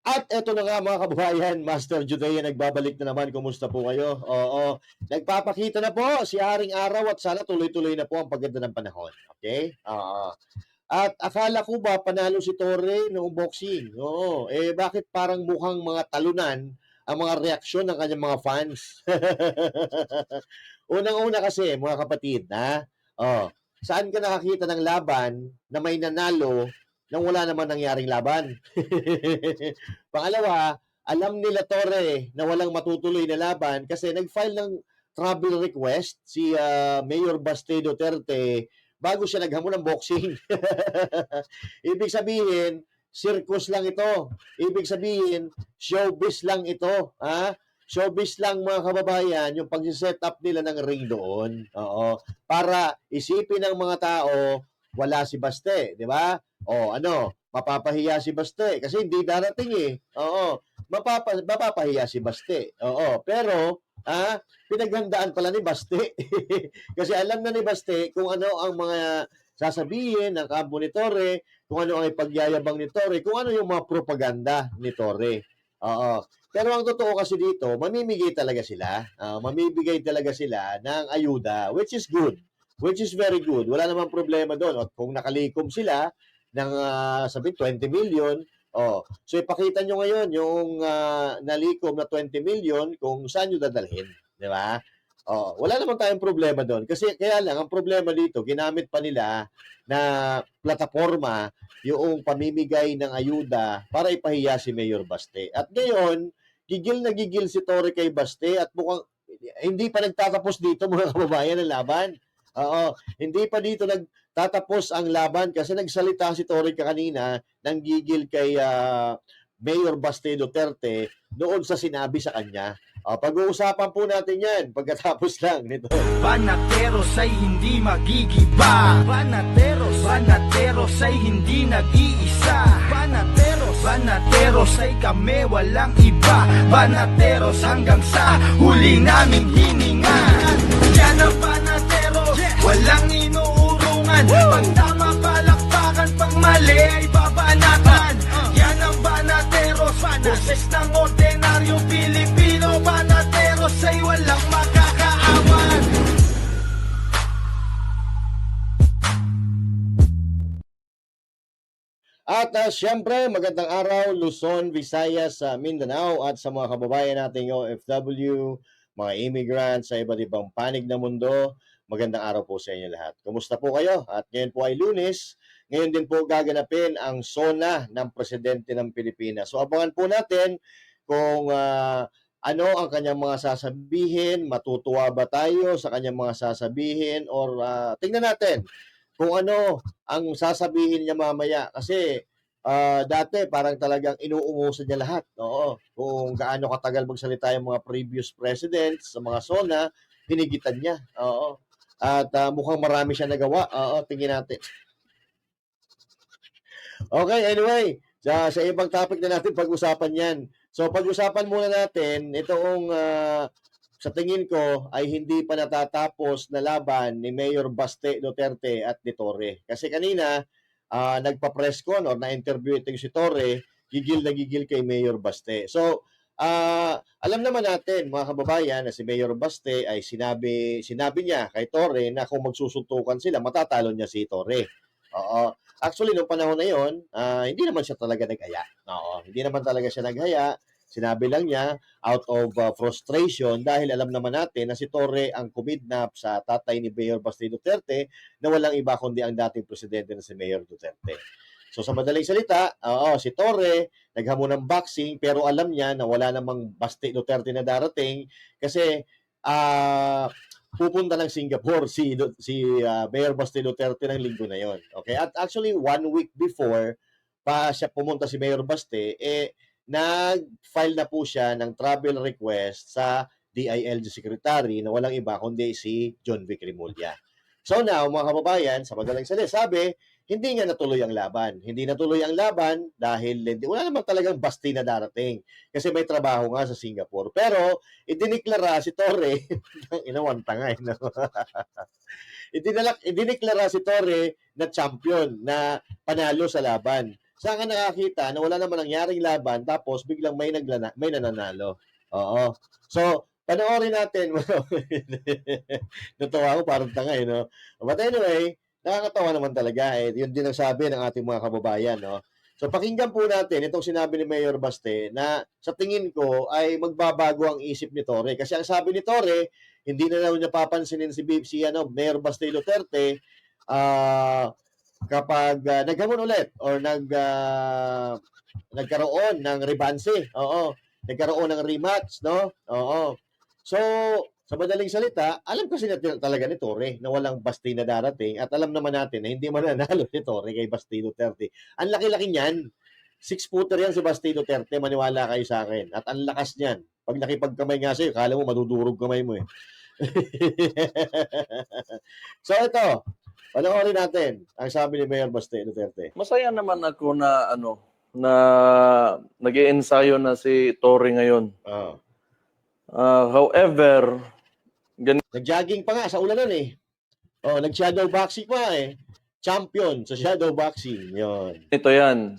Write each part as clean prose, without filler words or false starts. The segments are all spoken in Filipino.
At eto na nga mga kababayan, Master Judea nagbabalik na naman. Kumusta po kayo? Oo, nagpapakita na po si Haring Araw at sana tuloy-tuloy na po ang pagganda ng panahon. Okay? Oo. At akala ko ba panalo si Torre noong boxing? Oo. Eh bakit parang mukhang mga talunan ang mga reaksyon ng kanyang mga fans? Unang-una kasi mga kapatid, ha? Oh, saan ka nakakita ng laban na may nanalo nang wala naman nangyaring laban? Pangalawa, alam nila Torre na walang matutuloy na laban kasi nag-file ng travel request si Mayor Baste Duterte bago siya naghamon ng boxing. Ibig sabihin, circus lang ito. Ibig sabihin, showbiz lang ito. Ha? Showbiz lang mga kababayan, yung pag-set up nila ng ring doon. Oo. Para isipin ng mga tao, wala si Baste, di ba? O ano, mapapahiya si Baste kasi hindi darating eh. Oo. Mapapahiya si Baste. Oo. Pero, pinaghandaan pala ni Baste. Kasi alam na ni Baste kung ano ang mga sasabihin ng kampo ni Torre, kung ano ang ipagyayabang ni Torre, kung ano yung mga propaganda ni Torre. Oo. Pero ang totoo kasi dito, mamimigay talaga sila. Mamibigay talaga sila ng ayuda, which is good. Which is very good. Wala namang problema doon. At kung nakalikom sila ng sabi 20 million, so ipakita nyo ngayon yung nalikom na 20 million kung saan nyo dadalhin. Di ba? Wala naman tayong problema doon. Kasi kaya lang, ang problema dito, ginamit pa nila na plataforma yung pamimigay ng ayuda para ipahiya si Mayor Baste. At ngayon, gigil na gigil si Torre kay Baste at mukhang hindi pa nagtatapos dito mga kababayan ang laban. Hindi pa dito nagtatapos ang laban kasi nagsalita si Torre kanina ng gigil kay Mayor Baste Duterte doon sa sinabi sa kanya. Pag-uusapan po natin yan pagkatapos lang nito. Banateros ay hindi magigiba. Banateros ay hindi nag-iisa. Banateros ay kami walang iba. Banateros hanggang sa huli naming hininga. Yan ang banateros, walang inuurungan. Pag tama palakpakan, pag mali ay babanatan. Yan ang banateros, boses ng ordinaryong Pilipino. Banateros ay walang makakaawan. At siyempre, magandang araw Luzon, Visayas, Mindanao at sa mga kababayan nating OFW, mga immigrants sa iba't ibang panig ng mundo. Magandang araw po sa inyo lahat. Kumusta po kayo? At ngayon po ay Lunes. Ngayon din po gaganapin ang SONA ng Presidente ng Pilipinas. So abangan po natin kung ano ang kanyang mga sasabihin, matutuwa ba tayo sa kanyang mga sasabihin or tingnan natin kung ano ang sasabihin niya mamaya kasi dati parang talagang inuungusan niya lahat. Oo. Kung gaano katagal magsalita yung mga previous presidents sa mga SONA, hinigitan niya. Oo. At mukhang marami siya nagawa. Oo, tingin natin. Okay, anyway, sa ibang topic na natin pag-usapan yan. So pag-usapan muna natin itong sa tingin ko ay hindi pa natatapos na laban ni Mayor Baste Duterte at ni Torre. Kasi kanina, nagpa-press con or na-interview itong si Torre, gigil na gigil kay Mayor Baste. So, alam naman natin mga kababayan na si Mayor Baste ay sinabi niya kay Torre na kung magsusuntukan sila, matatalo niya si Torre. Oo. Actually, noong panahon na yon, hindi naman siya talaga nag-aya. Oo, hindi naman talaga siya nag-aya. Sinabi lang niya out of frustration dahil alam naman natin na si Torre ang kumidnap sa tatay ni Mayor Baste Duterte na walang iba kundi ang dating presidente na si Mayor Duterte. So sa madaling salita, si Torre naghamon ng boxing pero alam niya na wala namang Baste Duterte na darating kasi pupunta ng Singapore si Mayor Baste Duterte ng linggo na yon. Okay? At actually 1 week before pa siya pumunta si Mayor Baste nag-file na po siya ng travel request sa DILG Secretary na walang iba kundi si John Vic Rimulya. So now, mga kababayan, sa madaling salita, sabi, hindi nga natuloy ang laban. Hindi natuloy ang laban dahil wala naman talagang Basti na darating kasi may trabaho nga sa Singapore. Pero, idiniklara si Torre, inawan tanga no? Idineklara si Torre na champion, na panalo sa laban. Saan ka nakakita na wala naman nangyaring laban tapos biglang may nananalo? Oo. So, panoorin natin. Natawa ako parang tanga eh, no? But anyway, nakakatawa naman talaga eh. Yun din ang sabi ng ating mga kababayan, no? So pakinggan po natin itong sinabi ni Mayor Baste na sa tingin ko ay magbabago ang isip ni Torre. Kasi ang sabi ni Torre, hindi na daw niya papansinin si Mayor Baste Duterte kapag naghamon ulit or nagkaroon ng revanse. Oo. Nagkaroon ng rematch, no? Oo. So, sa madaling salita, alam kasi talaga ni Torre na walang Basti na darating at alam naman natin na hindi mananalo ni Torre kay Basti Duterte. Ang laki-laki niyan. 6-footer yan si Basti Duterte, maniwala kayo sa akin. At ang lakas niyan. Pag nakipagkamay nga sa'yo, kala mo madudurog kamay mo eh. So ito, panoorin natin ang sabi ni Mayor Basti Duterte. Masaya naman ako na na nag-iensayo na si Torre ngayon. Oh. However, Nag-jogging pa nga sa ulanan eh. Oh, nag-shadow boxing pa eh. Champion sa shadow boxing. Yon. ito yan.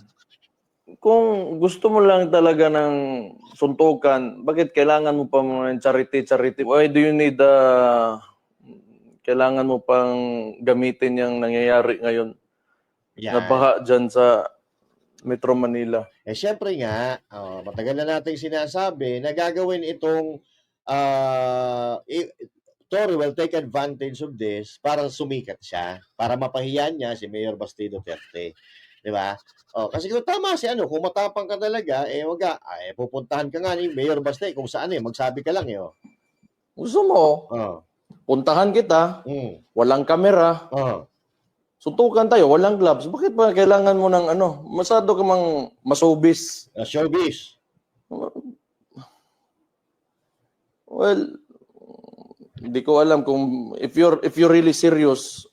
Kung gusto mo lang talaga ng suntukan, bakit kailangan mo pa mga charity? Why do you need kailangan mo pang gamitin yung nangyayari ngayon? Yan. Nabaha dyan sa Metro Manila. Eh syempre nga, matagal na nating sinasabi na gagawin itong Torre will take advantage of this para sumikat siya, para mapahiyan niya si Mayor Basti Duterte. 'Di ba? Kasi kung tama si kung matapang ka talaga, pupuntahan ka nga ni Mayor Basti kung saan magsabi ka lang Gusto mo, puntahan kita, walang kamera, suntukan tayo, walang gloves. Bakit ba kailangan mo ng masyado ka mang masubis? Showbiz. Well, hindi ko alam kung if you're really serious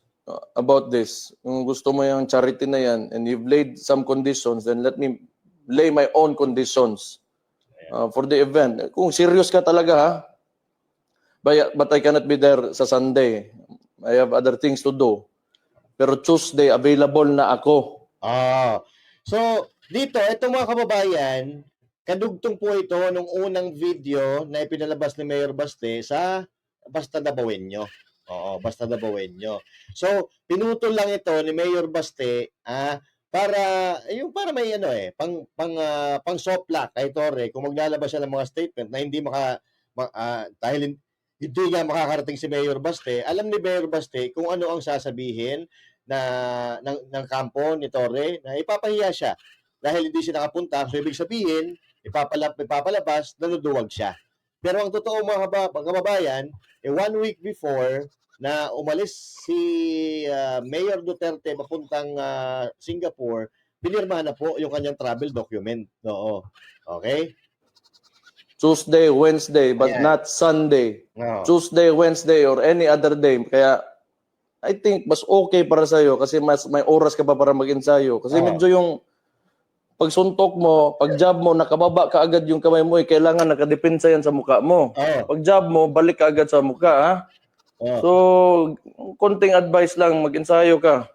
about this, kung gusto mo yung charity na yan and you've laid some conditions, then let me lay my own conditions for the event. Kung serious ka talaga ha, but I cannot be there sa Sunday. I have other things to do. Pero Tuesday, available na ako. So, dito, itong mga kababayan, kadugtong po ito nung unang video na ipinalabas ni Mayor Baste sa Basta Dabawenyo. Oo, Basta Dabawenyo. So, pinutol lang ito ni Mayor Baste para may pang soft lock kay Torre kung maglalabas siya ng mga statement na hindi dahil hindi nga makakarating si Mayor Baste, alam ni Mayor Baste kung ano ang sasabihin ng kampo ni Torre na ipapahiya siya dahil hindi siya nakapunta. So, ibig sabihin, ipapalabas, nanuduwag siya. Pero ang totoo mga kababayan, 1 week before na umalis si Mayor Duterte papuntang Singapore, pinirma na po yung kanyang travel document. Oo. Okay? Tuesday, Wednesday, but not Sunday. No. Tuesday, Wednesday, or any other day. Kaya, I think, mas okay para sa'yo kasi mas may oras ka pa para mag-ensayo. Kasi medyo yung pagsuntok mo, pag jab mo, nakababa ka agad yung kamay mo, kailangan nakadepensa yan sa mukha mo. Pag jab mo, balik ka agad sa mukha, ha? So, konting advice lang, mag-ensayo ka.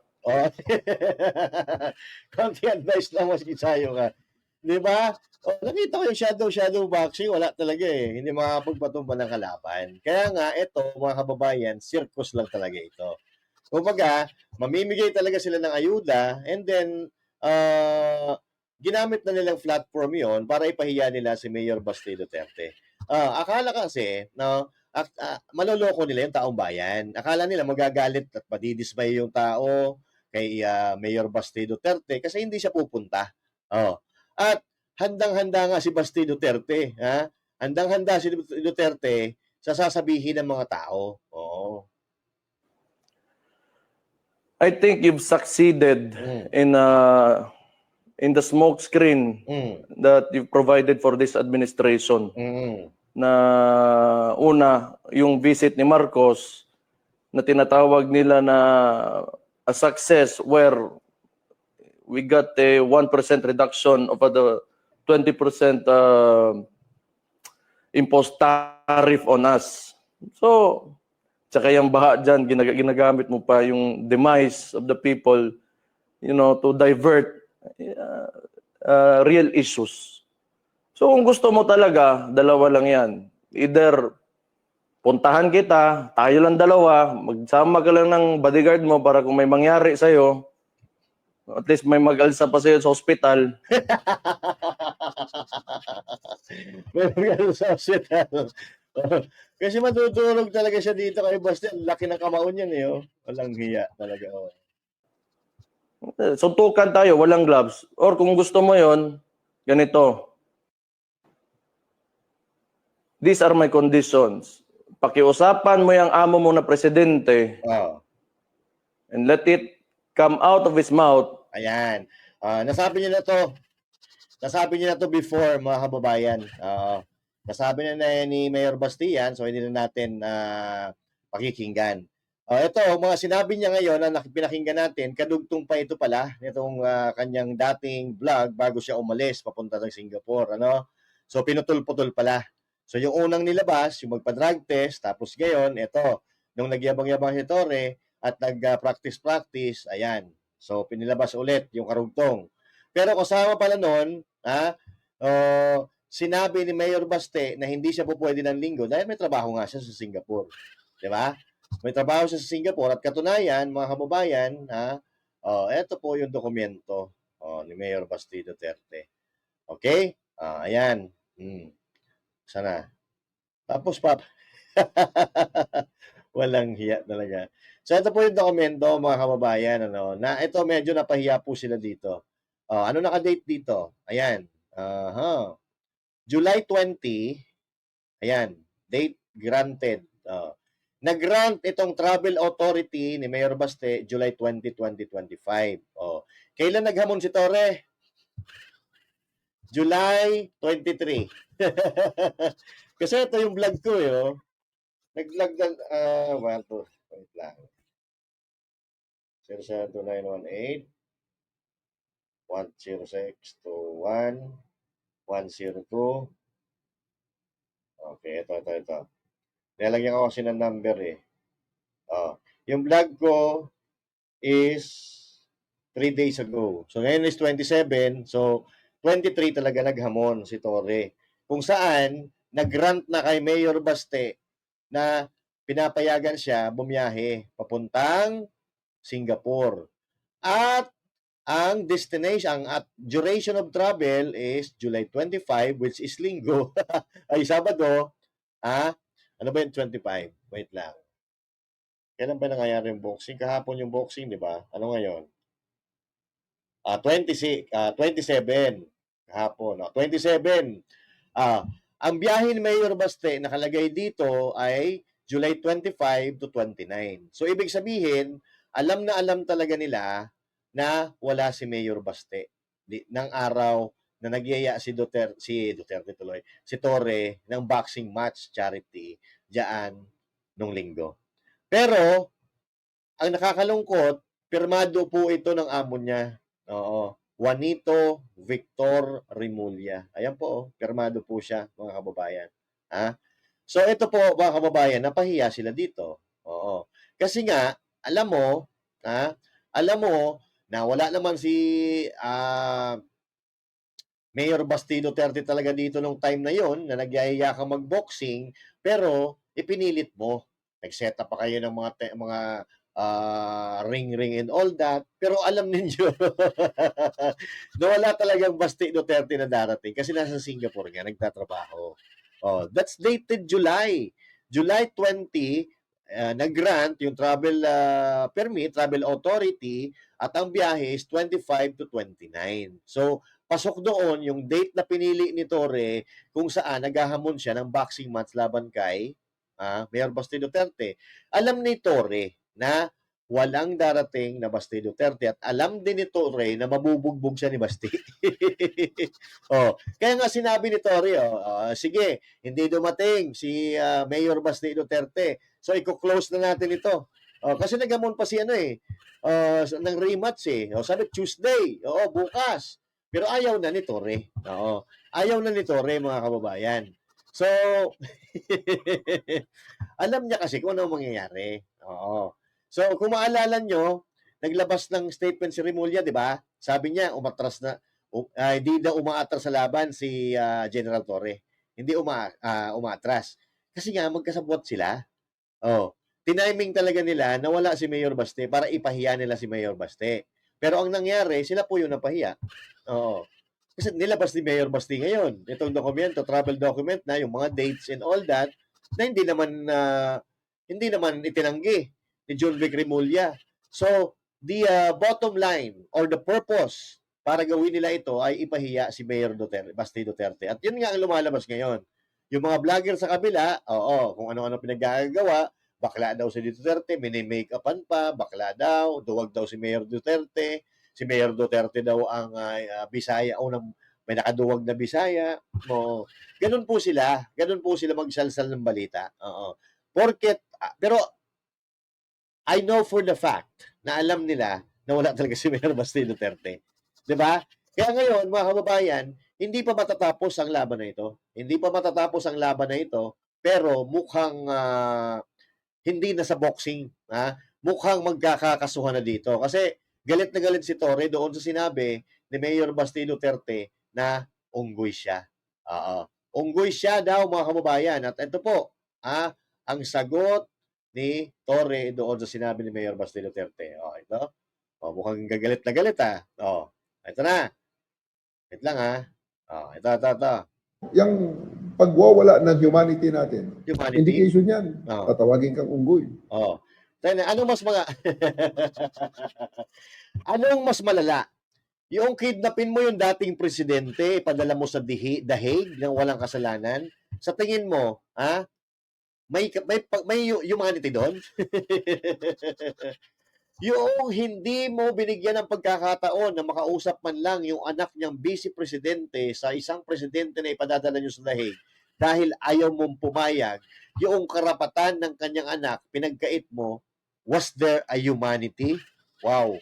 Konting advice lang, mag-ensayo ka. Di ba? Nakita ko yung shadow boxing, wala talaga eh. Hindi makapagpatumba ng kalaban. Kaya nga, ito, mga kababayan, circus lang talaga ito. Kumbaga, mamimigay talaga sila ng ayuda and then, ginamit na nilang platform yon para ipahiya nila si Mayor Basti Duterte. Akala kasi, maloloko nila yung taong bayan. Akala nila magagalit at madidismay yung tao kay Mayor Basti Duterte kasi hindi siya pupunta. At handang-handa nga si Basti Duterte. Handang-handa si Duterte sa sasabihin ng mga tao. I think you've succeeded in the smoke screen that you've provided for this administration. Na una, yung visit ni Marcos na tinatawag nila na a success where we got a 1% reduction of the 20% imposed tariff on us. So, tsaka yung baha dyan, ginagamit mo pa yung demise of the people, to divert real issues. So kung gusto mo talaga, dalawa lang yan. Either puntahan kita, tayo lang dalawa, magsama ka lang ng bodyguard mo para kung may mangyari sa'yo, at least may mag-alsa pa sa'yo sa ospital. Meron ganun sa hospital. Kasi matutulog talaga siya dito kay Basti. Ang laki ng kamaon yan eh. Oh. Walang hiya talaga. Oh. Suntukan tayo, walang gloves. Or kung gusto mo yon, ganito. These are my conditions. Pakiusapan mo yung amo mo na presidente Oh. and let it come out of his mouth. Ayan. Nasabi niya na to. Nasabi niya na to before, mga kababayan. Nasabi na ni Mayor Bastian, so hindi na natin pakikinggan. Ito, mga sinabi niya ngayon na pinakinggan natin, kadugtong pa ito pala, itong kanyang dating vlog bago siya umalis papunta ng Singapore. Ano? So, pinutol-putol pala. So, yung unang nilabas, yung magpa-drug test, tapos ngayon, ito, nung nagyabang-yabang si Torre at nag-practice-practice, ayan. So, pinilabas ulit yung karugtong. Pero kasama pala nun, sinabi ni Mayor Baste na hindi siya po pwede ng linggo dahil may trabaho nga siya sa Singapore. Di ba? May trabaho siya sa Singapore at katunayan, mga kababayan, eto po yung dokumento ni Mayor Baste Duterte. Okay? Ayan. Sana. Tapos pa. Walang hiya talaga. So ito po yung dokumento, mga kababayan, na ito medyo napahiya po sila dito. Ano naka-date dito? Ayan. July 20. Ayan. Date granted. Nag-grant itong travel authority ni Mayor Baste July 20, 2025. Kailan naghamon si Torre? July 23. Kasi ito yung vlog ko eh. Nag-vlog na, wait lang. 07918 10621 102. Okay, ito. Nilagyan ko kasi ng number eh. Yung vlog ko is 3 days ago. So ngayon is 27. So 23 talaga naghamon si Torre. Kung saan nag-grant na kay Mayor Baste na pinapayagan siya bumiyahe papuntang Singapore. At ang destination at duration of travel is July 25, which is linggo. Ay, Sabado. Ano ba yung 25? Wait lang. Kailan ba nangyayari yung boxing? Kahapon yung boxing, di ba? Ano ngayon? 27. Kahapon. 27. Ang biyahe ni Mayor Baste nakalagay dito ay July 25 to 29. So, ibig sabihin, alam na alam talaga nila na wala si Mayor Baste ng araw na nagyaya si Torre ng boxing match charity diyan nung linggo. Pero ang nakakalungkot, pirmado po ito ng amo niya. Juanito Victor Remulla. Ayan po, pirmado po siya, mga kababayan. So ito po, mga kababayan, napahiya sila dito. Kasi nga, alam mo na wala naman si Mayor Baste Duterte talaga dito nung time na yon na nagyayaya ka mag-boxing, pero ipinilit mo. Nag-set up pa kayo ng mga ring and all that, pero alam ninyo na wala talagang Baste Duterte na darating kasi nasa Singapore nga nagtatrabaho. That's dated July 20, nag-grant yung travel permit, travel authority, at ang biyahe is 25 to 29. So, pasok doon yung date na pinili ni Torre kung saan naghahamon siya ng boxing match laban kay Mayor Baste Duterte. Alam ni Torre na walang darating na Baste Duterte at alam din ni Torre na mabubugbog siya ni Baste. Kaya nga sinabi ni Torre, sige, hindi dumating si Mayor Baste Duterte. So, i-close na natin ito. Kasi naghamon pa si ng rematch eh. Sabi, Tuesday. Bukas. Pero ayaw na ni Torre. Ayaw na ni Torre, mga kababayan. So, alam niya kasi kung ano mangyayari. So, kung maalala nyo, naglabas ng statement si Remulla, 'di ba? Sabi niya umatras na hindi na umaatras sa laban si General Torre. Hindi umaatras. Kasi nga magkasabwat sila. Oh, tiniming talaga nila na wala si Mayor Baste para ipahiya nila si Mayor Baste. Pero ang nangyari, sila po yung napahiya. Oo. Kasi nilabas ni Mayor Baste ngayon, itong dokumento, travel document na yung mga dates and all that, na hindi naman itinanggi ni John Vic Remulla. So, the bottom line or the purpose para gawin nila ito ay ipahiya si Mayor Baste Duterte. At yun nga ang lumalabas ngayon. Yung mga vlogger sa kabila, oo, kung ano-ano pinagagawa, bakla daw si Duterte, mini-make-upan pa, bakla daw, duwag daw si Mayor Duterte, si Mayor Duterte daw ang Bisaya, may nakaduwag na Bisaya. O, ganun po sila magsalsal ng balita. Oo. Pero I know for the fact na alam nila na wala talaga si Mayor Baste Duterte. 'Di ba? Kaya ngayon, mga kababayan, hindi pa matatapos ang laban na ito. Hindi pa matatapos ang laban na ito, pero mukhang hindi na sa boxing, ha? Mukhang magkakakasuhan na dito. Kasi galit na galit si Torre doon sa sinabi ni Mayor Baste Duterte na unggoy siya. Oo. Unggoy siya daw, mga kababayan. At ito po, ang sagot ni Torre doon sa sinabi ni Mayor Baste Duterte. Oh, ito. Oh, mukhang gagalit na galit, ha? Oh, ito na. Wait lang, ha? Oh, ito. Yung pagwawala ng humanity natin, Humanity. indication yan, Oh. tatawagin kang unggoy. Oh. Anong mas anong mas malala? Yung kidnapin mo yung dating presidente, ipadala mo sa dahig ng walang kasalanan, sa tingin mo, may humanity doon? Yung hindi mo binigyan ng pagkakataon na makausap man lang yung anak niyang vice presidente sa isang presidente na ipadadala niyo sa dahig dahil ayaw mong pumayag, yung karapatan ng kanyang anak, pinagkait mo, was there a humanity? Wow.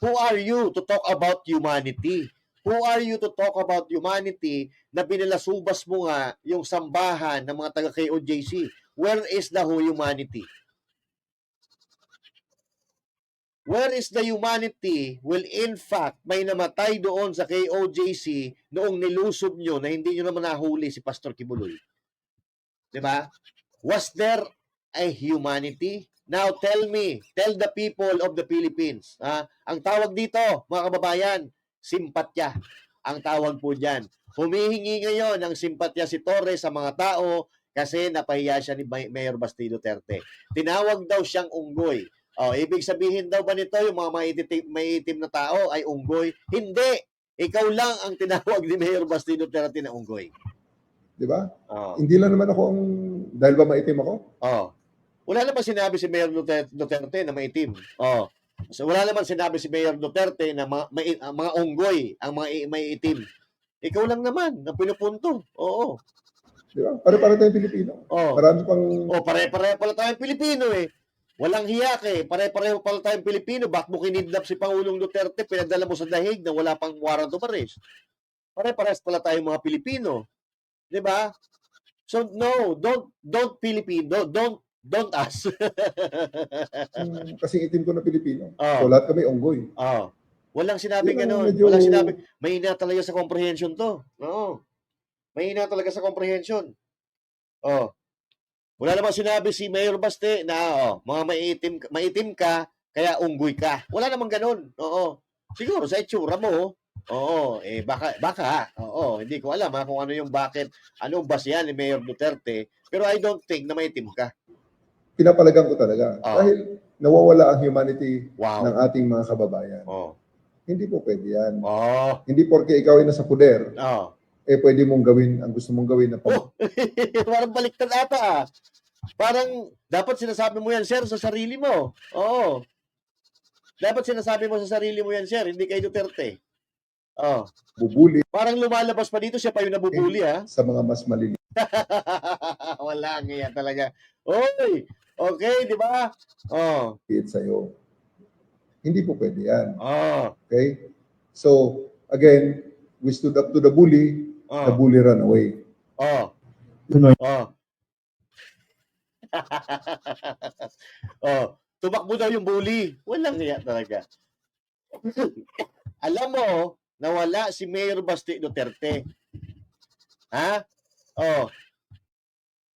Who are you to talk about humanity? Who are you to talk about humanity na binilasubas mo nga yung sambahan ng mga taga-KOJC? Where is the humanity? Where is the humanity? Well, in fact, may namatay doon sa KOJC noong nilusob nyo na hindi nyo naman nahuli si Pastor Kibuloy. Diba? Was there a humanity? Now tell the people of the Philippines. Ang tawag dito, mga kababayan, simpatya. Ang tawag po dyan. Humihingi ngayon ng simpatya si Torres sa mga tao kasi napahiya siya ni Mayor Baste Duterte. Tinawag daw siyang unggoy. Ibig sabihin daw ba nito yung mga maitim na tao ay unggoy? Hindi. Ikaw lang ang tinawag ni Mayor Baste Duterte na unggoy. Di ba? Hindi lang naman ako dahil ba maitim ako? Wala naman sinabi si Mayor Duterte na maitim. So wala naman sinabi si Mayor Duterte na mga unggoy ang mga maiitim. Ikaw lang naman ang pinupunto. Oo. Di ba? Pare-pare tayong Pilipino. Marami pang... pare-pareho pala tayong Pilipino eh. Walang hiyak eh. Pare-pareho pala tayong Pilipino. Bakit mo kinidnap si Pangulong Duterte, pinadala mo sa dahig na wala pang warrant of arrest? Pare-parehas pala tayong mga Pilipino. 'Di ba? So no, don't Filipino, don't us. Kasing itim ko na Pilipino. So lahat kami unggoy. Walang sinabing Yun ang gano'n. medyo- Walang sinabing, mahina talaga sa comprehension to. Oo. Mahina talaga sa comprehension. Wala namang sinabi si Mayor Baste na mga maitim ka, kaya unggoy ka. Wala namang gano'n. Oo. Siguro sa itsura mo, baka, hindi ko alam kung ano yung bakit, anong basihan ni Mayor Duterte, pero I don't think na maitim ka. Pinapalagan ko talaga. Dahil nawawala ang humanity Wow. ng ating mga kababayan. Hindi po pwede yan. Oh. Hindi porke ikaw ay nasa puder, Oh. pwede mong gawin ang gusto mong gawin na Parang baliktad ata. Parang dapat sinasabi mo yan, sir, sa sarili mo. Oo. Dapat sinasabi mo sa sarili mo yan, sir, hindi kay Duterte. bubuli Parang lumalabas pa dito, siya pa yung nabubuli, ha? sa mga mas maliliit. Wala nga talaga. Oy! Okay, di ba? Sa'yo. Hindi po pwede yan. Oh. Okay? So, again, we stood up to the bully, the bully ran away. Tumakbo daw yung bully. Walang hiya talaga. Alam mo, nawala si Mayor Basti Duterte. Ha? Oh,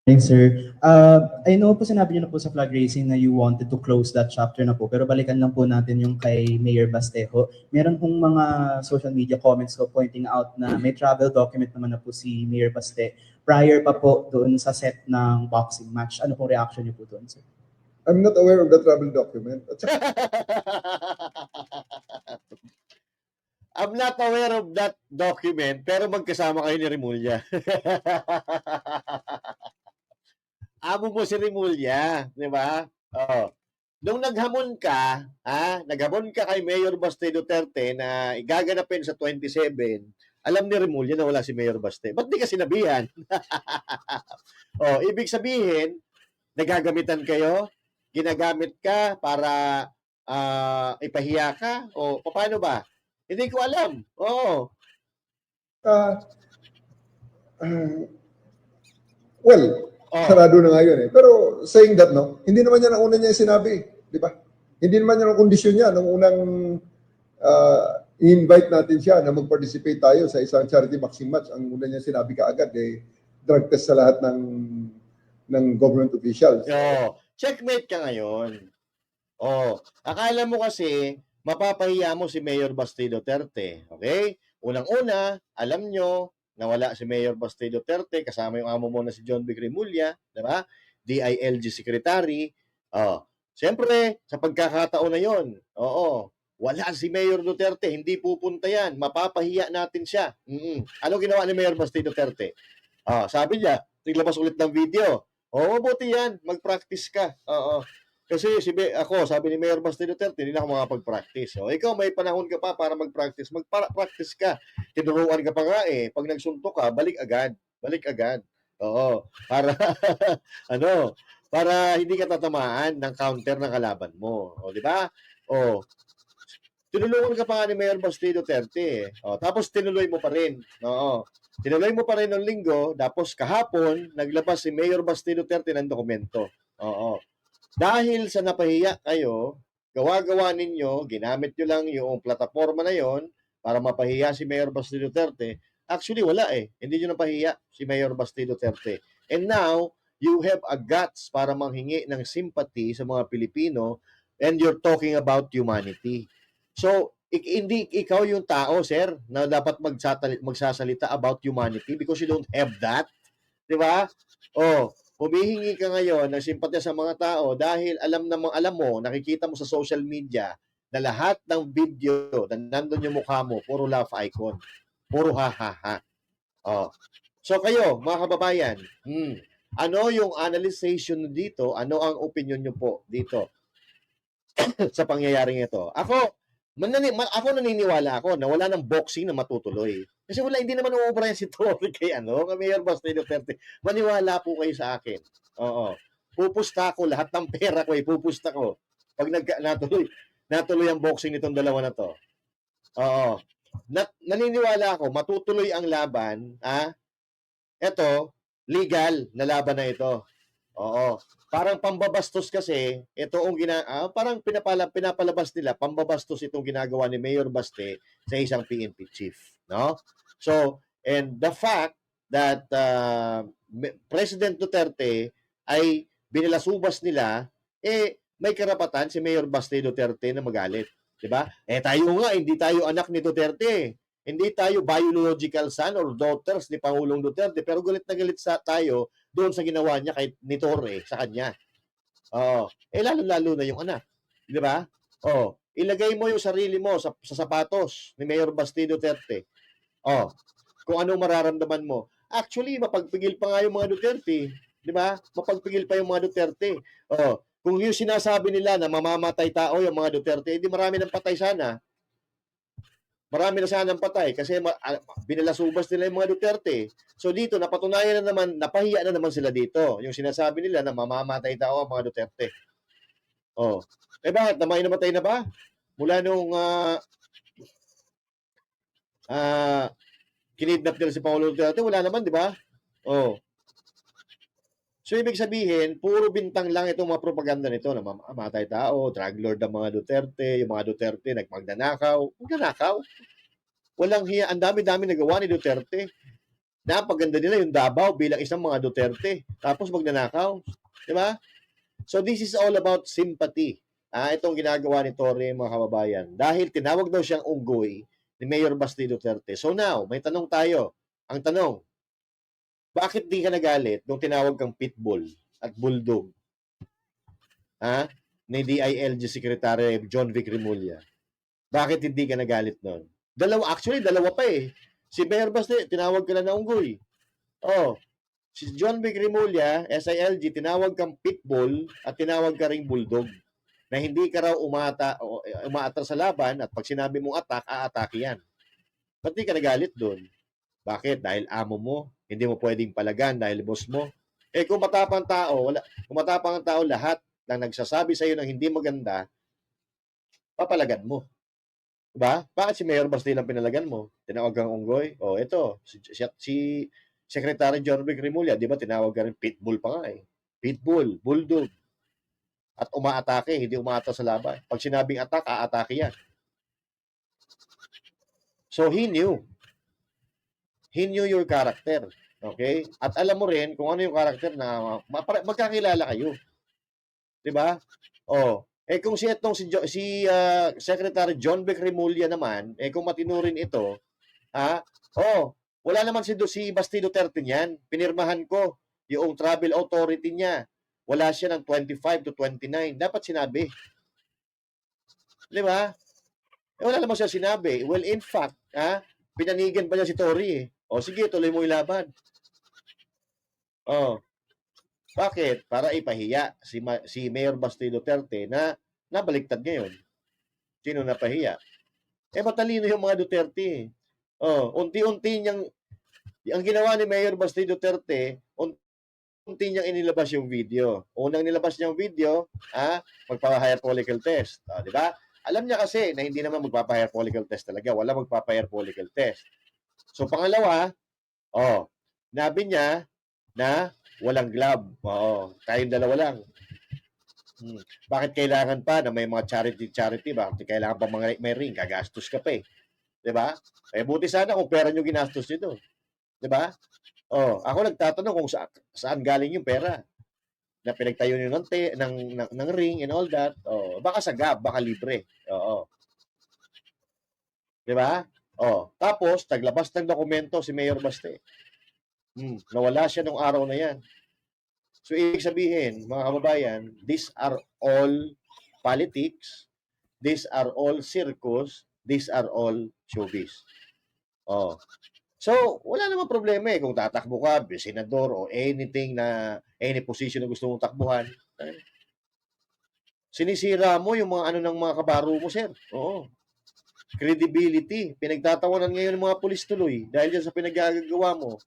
Thanks, sir. I know po sinabi niyo na po sa flag raising na you wanted to close that chapter na po, pero balikan lang po natin yung kay Mayor Bastejo. Meron pong mga social media comments ko pointing out na may travel document naman na po si Mayor Baste prior pa po doon sa set ng boxing match. Ano pong reaction niyo po doon, sir? I'm not aware of the travel document. At saka, I'm not aware of that document, pero magkasama kayo ni Rimulya. Amo mo si Rimulya, di ba? Oh. Nung naghamon ka, naghamon ka kay Mayor Baste Duterte na igaganapin sa 27, alam ni Rimulya na wala si Mayor Baste. Ba't di ka sinabihan? Oh, ibig sabihin, nagagamitan kayo, ginagamit ka para ipahiya ka, o paano ba? Hindi ko alam. Oo. ah, ah, well, Oh. sarado na nga yun eh. Pero saying that, no, hindi naman yan ang una niya sinabi. Di ba? Hindi naman yan ang kondisyon niya nung unang i-invite natin siya na mag-participate tayo sa isang charity boxing match. Ang una niya sinabi kaagad, drug test sa lahat ng government officials. Oh, checkmate ka ngayon. Oh, akala mo kasi mapapahiya mo si Mayor Basti Duterte, okay? Unang-una, alam nyo na wala si Mayor Basti Duterte kasama yung amo mo na si John Vic Rimulya, di ba? DILG Secretary. Oh, siyempre, sa pagkakataon na yon, oo, wala si Mayor Duterte, hindi pupunta yan, mapapahiya natin siya. Ano ginawa ni Mayor Basti Duterte? Sabi niya, naglabas ulit ng video. Oo, buti yan, mag-practice ka. Oo. Kasi ako, sabi ni Mayor Basti Duterte, hindi na ako makapag-practice. O, ikaw, may panahon ka pa para mag-practice. Mag-practice ka. Tinuruan ka pa nga eh. Pag nagsunto ka, balik agad. Balik agad. Oo. Para, para hindi ka tatamaan ng counter ng kalaban mo. O, di ba? O, tinulungan ka pa nga ni Mayor Basti Duterte. O, tapos tinuloy mo pa rin. Oo. Tinuloy mo pa rin ng linggo, tapos kahapon, naglabas si Mayor Basti Duterte ng dokumento. Oo. Dahil sa napahiya kayo, gawa-gawa ninyo, ginamit nyo lang yung plataforma na yon para mapahiya si Mayor Basti Duterte. Actually, wala eh. Hindi nyo napahiya si Mayor Basti Duterte. And now, you have a guts para manghingi ng sympathy sa mga Pilipino and you're talking about humanity. So, hindi ikaw yung tao, sir, na dapat magsasalita about humanity because you don't have that. Di ba? Oh, humihingi ka ngayon ng simpatya sa mga tao dahil alam mo, nakikita mo sa social media na lahat ng video na nandun yung mukha mo, puro laugh icon. Puro ha-ha-ha. Oh. So kayo, mga kababayan, ano yung analyzation dito? Ano ang opinion nyo po dito sa pangyayaring ito? Ako naniniwala ako na wala ng boxing na matutuloy. Kasi hindi naman uubra yan si Tory kay kay Mayor Basti Duterte. Maniwala po kayo sa akin. Oo. Pupusta ko lahat ng pera ko, pupusta ko. Pag natuloy ang boxing nitong dalawa na to. Oo. Naniniwala ako, matutuloy ang laban, Ito, legal na laban na ito. Oo. Parang pambabastos kasi, parang pinapalabas nila, pambabastos itong ginagawa ni Mayor Baste sa isang PNP chief. No? So, and the fact that President Duterte ay binilasubas nila, may karapatan si Mayor Baste Duterte na magalit. Diba? Tayo nga, hindi tayo anak ni Duterte. Hindi tayo biological son or daughters ni Pangulong Duterte, pero galit na galit tayo doon sa ginawa niya ni Torre sa kanya. Lalo-lalo na yung anak. Di ba? Ilagay mo yung sarili mo sa sapatos ni Mayor Basti Duterte. Kung anong mararamdaman mo. Actually, mapagpigil pa nga yung mga Duterte. Di ba? Mapagpigil pa yung mga Duterte. Kung yung sinasabi nila na mamamatay tao yung mga Duterte, hindi marami ng patay sana. Marami na sanang patay kasi binalasubas nila yung mga Duterte. So dito, napatunayan na naman, napahiya na naman sila dito. Yung sinasabi nila na mamamatay tao ang mga Duterte. Bakit? Namatay na ba? Mula nung kinidnap nila si Pangulo Duterte, wala naman, di ba? So, ibig sabihin, puro bintang lang itong mga propaganda nito na mamatay tao, drug lord ang mga Duterte, yung mga Duterte nagmagnanakaw. Magnanakaw? Walang hiya. Ang dami-dami nagawa ni Duterte. Napaganda nila yung Davao bilang isang mga Duterte. Tapos magnanakaw. Di ba? So, this is all about sympathy. Itong ginagawa ni Torre, mga kababayan. Dahil tinawag daw siyang unggoy ni Mayor Basti Duterte. So now, may tanong tayo. Ang tanong, bakit di ka nagalit nung tinawag kang pitbull at bulldog? Ni DILG Secretary John Vic Remulla. Bakit hindi ka nagalit nun? Dalawa pa eh. Si Mayor Basti, tinawag ka na unggoy. Oh, si John Vic Remulla, SILG, tinawag kang pitbull at tinawag ka ring bulldog na hindi ka raw umaatras sa laban at pag sinabi mong attack, aatake yan. Ba't di ka nagalit doon? Bakit? Dahil amo mo, hindi mo pwedeng palagan dahil boss mo. Kung matapang ang tao, lahat ng nagsasabi sa iyo ng hindi maganda, papalagan mo. Diba? Bakit si Mayor Basti lang pinalagan mo? Tinawag kang unggoy? Ito, si Secretary John Vic Remulla, di ba tinawag ka rin pitbull pa nga eh. Pitbull, bulldog. At umaatake, hindi umaatake sa laban. Pag sinabing attack, aatake yan. So he knew. He knew your character. Okay? At alam mo rin kung ano yung character na magkakilala kayo. 'Di ba? Kung si Secretary John Vic Remulla naman, kung matinurin ito, wala naman si Basti Duterte niyan. Pinirmahan ko yung travel authority niya. Wala siya ng 25 to 29. Dapat sinabi. 'Di ba? Wala naman siya sinabi. Well, in fact, pinanigan pa niya si Tory eh. Sige, tuloy mo ilaban. Bakit? Para ipahiya si Mayor Basti Duterte na nabaliktad ngayon. Sino napahiya? Matalino yung mga Duterte. Unti-unti niyang, ang ginawa ni Mayor Basti Duterte, unti niyang inilabas yung video. Unang nilabas niyang video, magpapa-higher follicle test. Di ba? Alam niya kasi na hindi naman magpapa-higher follicle test talaga. Wala magpapa-higher follicle test. So, pangalawa, nabi niya na walang glove. Tayong dalawa lang. Bakit kailangan pa na may mga charity? Bakit kailangan pa may ring? Gagastos ka pa eh. Diba? Buti sana kung pera nyo ginastos nyo. Diba? Ako nagtatanong kung saan galing yung pera na pinagtayo nyo ng ring and all that. Baka sa GAB, baka libre. Diba? Tapos, taglabas ng dokumento si Mayor Baste. Nawala siya nung araw na yan. So, ibig sabihin, mga kababayan, these are all politics, these are all circus, these are all showbiz. So, wala namang problema eh kung tatakbo ka, senador o anything any position na gusto mong takbuhan. Sinisira mo yung mga ng mga kabaro mo, sir. Credibility. Pinagtatawanan ngayon ng mga pulis tuloy dahil dyan sa pinagagawa mo.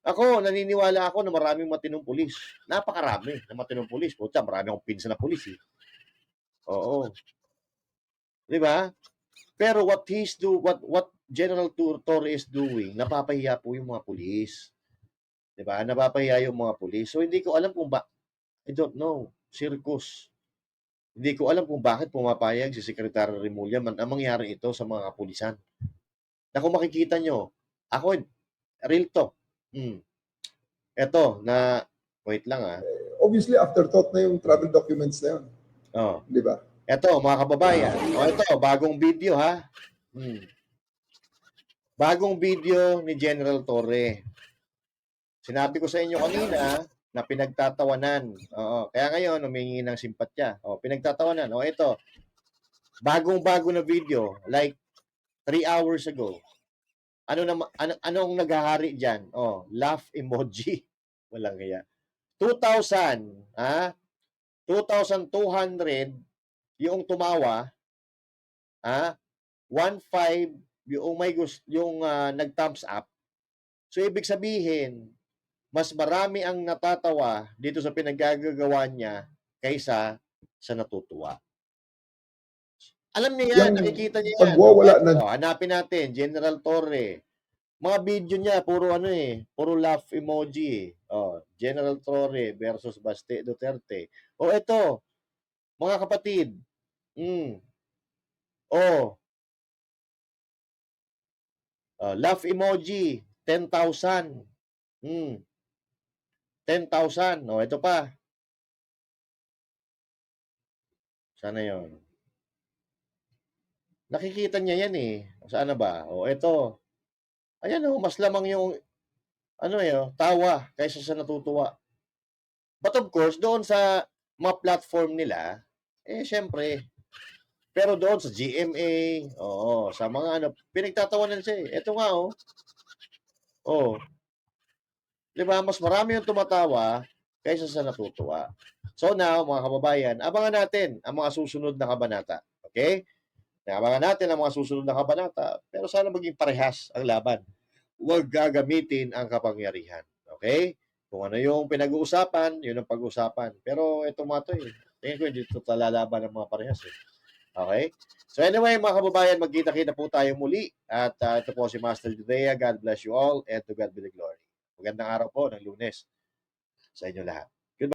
Ako, naniniwala ako na maraming matinong pulis. Napakarami na matinong pulis. Puta, marami akong pinsan na pulis eh. Di ba? Pero what General Torre is doing, napapahiya po yung mga pulis. Di ba? Napapahiya yung mga pulis. So, hindi ko alam kung I don't know. Circus. Hindi ko alam kung bakit pumapayag si Secretary Remulla ang mangyari ito sa mga kapulisan. Na kung makikita nyo, ako, real talk. Ito, wait lang Obviously, afterthought na yung travel documents na yun. Di ba? Ito, mga kababayan. Ito, bagong video ha. Bagong video ni General Torre. Sinabi ko sa inyo kanina na pinagtatawanan. Kaya ngayon, humingi ng simpatya. Pinagtatawanan. Ito, bagong-bago na video, like 3 hours ago. Anong naghahari dyan? Laugh emoji. Walang kaya. 2,000, 2,200 yung tumawa, 1,500 yung may gusto, yung nag-thumbs up. So, ibig sabihin, mas marami ang natatawa dito sa pinagagagawa niya kaysa sa natutuwa. Alam niya yan, nakikita niya yan. Pagwawala ng hanapin natin, General Torre. mga video niya, puro ano eh, puro laugh emoji eh. Oh, General Torre versus Baste Duterte. O ito, mga kapatid. Oh, laugh emoji, 10,000. 10,000. O, ito pa. Sana yon. Nakikita niya yan eh. Saan na ba? O, ito. Ayan o, mas lamang yung ano eh, tawa kaysa sa natutuwa. But of course, doon sa mga platform nila, syempre, pero doon sa GMA, oo, sa mga ano, pinagtatawanan siya eh. Ito nga oh, di ba, mas marami yung tumatawa kaysa sa natutuwa. So now, mga kababayan, abangan natin ang mga susunod na kabanata. Okay? Abangan natin ang mga susunod na kabanata, pero sana maging parehas ang laban. Huwag gagamitin ang kapangyarihan. Okay? Kung ano yung pinag-uusapan, yun ang pag-uusapan. Pero itong mga to tingin ko hindi ito talalaban ng mga parehas eh. Okay? So anyway, mga kababayan, magkita-kita po tayo muli. At ito po si Master Judea. God bless you all and to God be the glory. Magandang araw po ng Lunes sa inyo lahat.